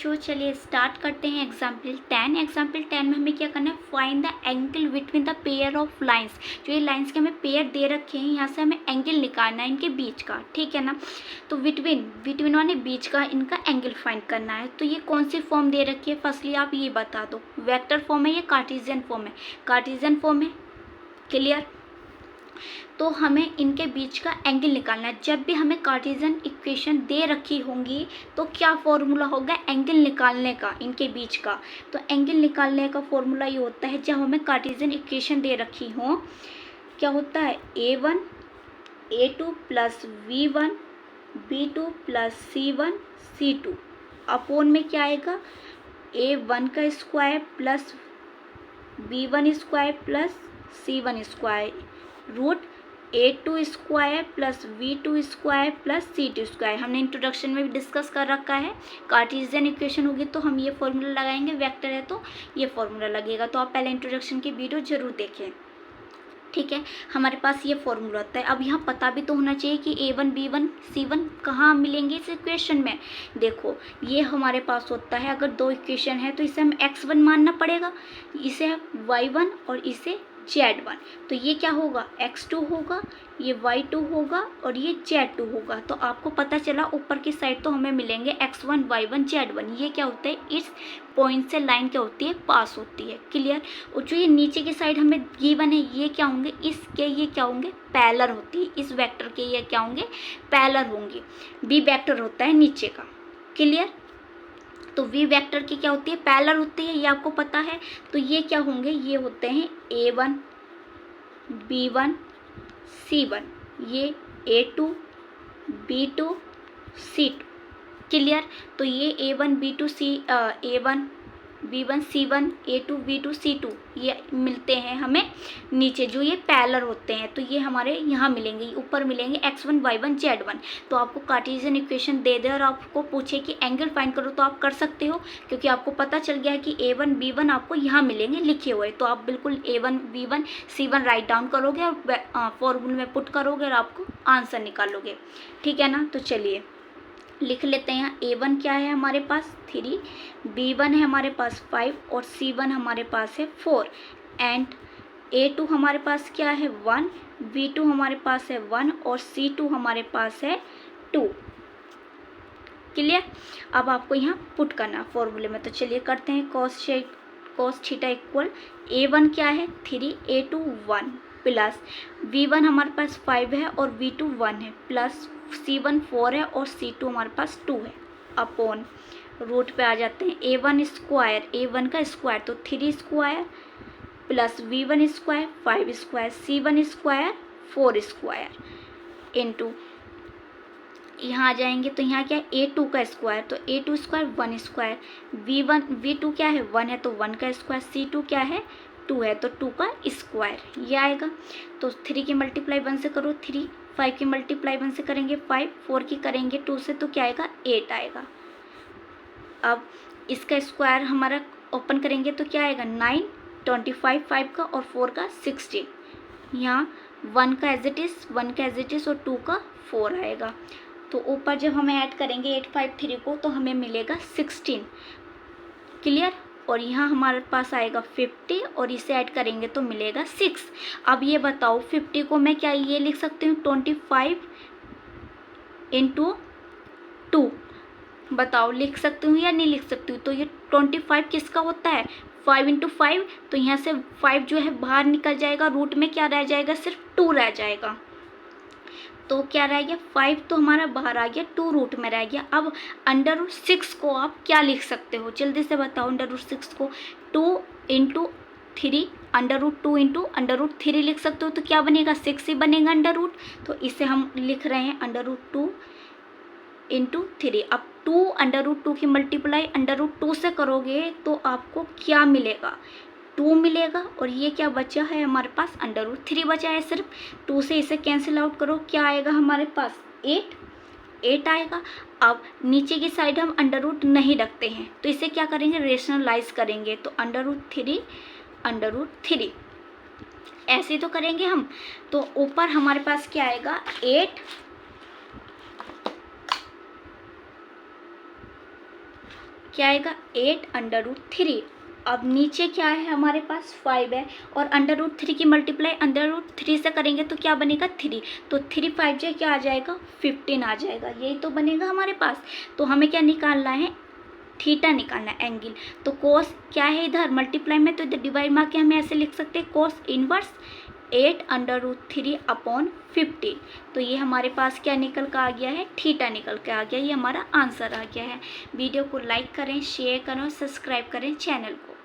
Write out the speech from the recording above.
बच्चों, चलिए स्टार्ट करते हैं एग्जाम्पल 10। एग्जाम्पल 10 में हमें क्या करना है, find the angle between the pair of lines. जो ये लाइंस के हमें पेयर दे रखे हैं, यहाँ से हमें एंगल निकालना है इनके बीच का, ठीक है ना। तो बिटवीन वाले बीच का इनका एंगल फाइंड करना है। तो ये कौन सी फॉर्म दे रखी है, फर्स्टली आप ये बता दो, वेक्टर फॉर्म है या कार्टेशियन फॉर्म है? कार्टेशियन फॉर्म है, क्लियर। तो हमें इनके बीच का एंगल निकालना है। जब भी हमें कार्टेशियन इक्वेशन दे रखी होंगी तो क्या फॉर्मूला होगा एंगल निकालने का इनके बीच का? तो एंगल निकालने का फॉर्मूला ये होता है, जब हमें कार्टेशियन इक्वेशन दे रखी हो, क्या होता है, a1 a2 plus v1 b2 plus c1 c2 upon में क्या आएगा, a1 का square plus b1 square plus c1 square root a2 square plus v2 square plus c2 square. हमने इंट्रोडक्शन में भी डिस्कस कर रखा है। कार्टेशियन इक्वेशन होगी तो हम ये फॉर्मूला लगाएंगे, वेक्टर है तो ये फॉर्मूला लगेगा। तो आप पहले इंट्रोडक्शन की वीडियो जरूर देखें, ठीक है। हमारे पास ये फॉर्मूला होता है। अब यहाँ पता भी तो होना चाहिए कि a1 b1 c1 कहाँ मिलेंगे इस इक्वेशन में। देखो ये हमारे पास होता है, अगर दो इक्वेशन है तो इसे हम x1 मानना पड़ेगा, इसे y1 और इसे z1। तो ये क्या होगा, x2 होगा, ये y2 होगा और ये z2 होगा। तो आपको पता चला ऊपर की साइड तो हमें मिलेंगे x1 y1 z1। ये क्या होता है, इस पॉइंट से लाइन क्या होती है, पास होती है, क्लियर। और जो ये नीचे की साइड हमें गिवन है, ये क्या होंगे, इसके ये क्या होंगे, पैरेलल होती है। इस वेक्टर के ये क्या होंगे, पैरेलल होंगे। बी वेक्टर होता है नीचे का, क्लियर। तो वी वेक्टर की क्या होती है, पैरेलल होती है, ये आपको पता है। तो ये क्या होंगे, ये होते हैं a1 b1 c1, ये a2 b2 c2, क्लियर। तो ये a1 b1 c1 a2 b2 c2 ये मिलते हैं हमें नीचे, जो ये पैरेलल होते हैं। तो ये हमारे यहाँ मिलेंगे, ऊपर मिलेंगे x1 y1 z1। तो आपको कार्टेशियन इक्वेशन दे दे और आपको पूछे कि एंगल फाइंड करो तो आप कर सकते हो, क्योंकि आपको पता चल गया है कि a1 b1 आपको यहाँ मिलेंगे लिखे हुए। तो आप बिल्कुल a1 b1 c1 write down करोगे और फॉर्मूले में पुट करोगे और आपको आंसर निकालोगे, ठीक है ना। तो चलिए लिख लेते हैं। a1 क्या है हमारे पास 3, b1 है हमारे पास 5 और c1 हमारे पास है 4 एंड a2 हमारे पास क्या है 1, b2 हमारे पास है 1 और c2 हमारे पास है 2, क्लियर। अब आपको यहाँ पुट करना फॉर्मूले में। तो चलिए करते हैं। cos थीटा इक्वल a1 क्या है 3 a2 1 प्लस v1 हमारे पास 5 है और v2 1 है प्लस c1 4 है और c2 हमारे पास 2 है अपॉन रूट पे आ जाते हैं a1 स्क्वायर, a1 का स्क्वायर तो 3 square plus v1 square 5 square c1 square 4 square into यहाँ आ जाएंगे। तो यहाँ क्या है a2 का स्क्वायर, तो a2 स्क्वायर 1 स्क्वायर, v2 क्या है 1 है तो 1 का स्क्वायर, c2 क्या है 2 है तो 2 का स्क्वायर ये आएगा। तो 3 की मल्टीप्लाई 1 से करो 3, 5 की मल्टीप्लाई 1 से करेंगे 5, 4 की करेंगे 2 से तो क्या आएगा 8 आएगा। अब इसका स्क्वायर हमारा ओपन करेंगे तो क्या आएगा 9, 25 5 का और 4 का 16, यहाँ 1 का एज इट इज़ और 2 का 4 आएगा। तो ऊपर जब हमें ऐड करेंगे 853 को तो हमें मिलेगा 16, क्लियर। और यहाँ हमारे पास आएगा 50 और इसे ऐड करेंगे तो मिलेगा 6। अब ये बताओ 50 को मैं क्या ये लिख सकती हूँ 25 इंटू 2, बताओ लिख सकती हूँ या नहीं लिख सकती हूँ। तो ये 25 किसका होता है 5 इंटू 5, तो यहाँ से 5 जो है बाहर निकल जाएगा, रूट में क्या रह जाएगा सिर्फ 2 रह जाएगा। तो क्या रह गया 5 तो हमारा बाहर आ गया, 2 रूट में रह गया। अब √6 को आप क्या लिख सकते हो, जल्दी से बताओ। √6 को 2 इंटू 3 √2 इंटू √3 लिख सकते हो तो क्या बनेगा 6 ही बनेगा अंडर रूट। तो इसे हम लिख रहे हैं √2 इंटू 3। अब 2 √2 की मल्टीप्लाई √2 से करोगे तो आपको क्या मिलेगा 2 मिलेगा और ये क्या बचा है हमारे पास √3 बचा है सिर्फ। 2 से इसे कैंसिल आउट करो क्या आएगा हमारे पास 8 आएगा। अब नीचे की साइड हम अंडर नहीं रखते हैं तो इसे क्या करेंगे रेशनलाइज करेंगे तो √3 ऐसे तो करेंगे हम। तो ऊपर हमारे पास क्या आएगा 8 क्या आएगा 8√3। अब नीचे क्या है हमारे पास 5 है और √3 की मल्टीप्लाई √3 से करेंगे तो क्या बनेगा 3। तो 3 5 जो क्या आ जाएगा 15 आ जाएगा, यही तो बनेगा हमारे पास। तो हमें क्या निकालना है, थीटा निकालना है, एंगल। तो कोस क्या है इधर मल्टीप्लाई में, तो इधर डिवाइड मार के हम ऐसे लिख सकते हैं कोस इनवर्स 8√3/15। तो ये हमारे पास क्या निकल कर आ गया है, थीटा निकल के आ गया, ये हमारा आंसर आ गया है। वीडियो को लाइक करें, शेयर करें और सब्सक्राइब करें चैनल को।